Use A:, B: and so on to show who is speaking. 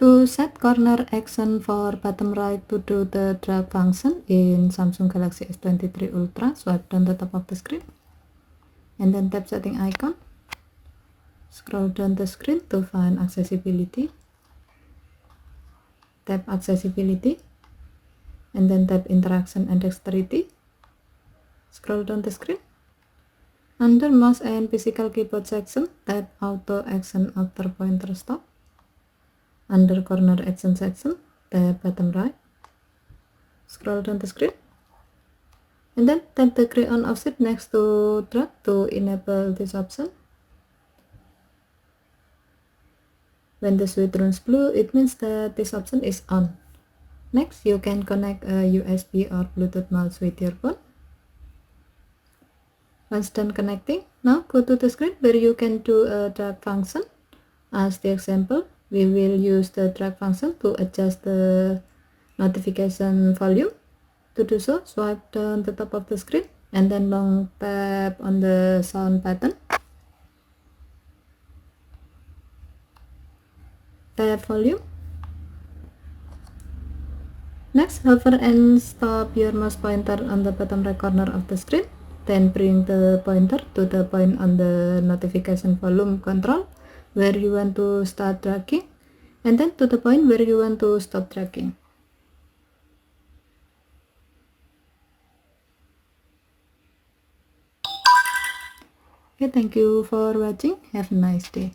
A: To set corner action for bottom right to do the drag function in Samsung Galaxy S23 Ultra, swipe down the top of the screen and then tap setting icon. Scroll down the screen to find accessibility. Tap accessibility and then tap interaction and dexterity. Scroll down the screen. Under mouse and physical keyboard section, tap auto action after pointer stop. Under corner action section, tap bottom right. Scroll down the screen and then tap the gray on offset next to drag to enable this option. When the switch turns blue, it means that this option is on. Next, you can connect a USB or Bluetooth mouse with your phone. Once done connecting, now go to the screen where you can do a drag function. As the example, we will use the drag function to adjust the notification volume. To do so, swipe down the top of the screen and then long tap on the sound button. Tap volume. Next, hover and stop your mouse pointer on the bottom right corner of the screen. Then bring the pointer to the point on the notification volume control where you want to start dragging, and then to the point where you want to stop dragging. Okay, thank you for watching. Have a nice day.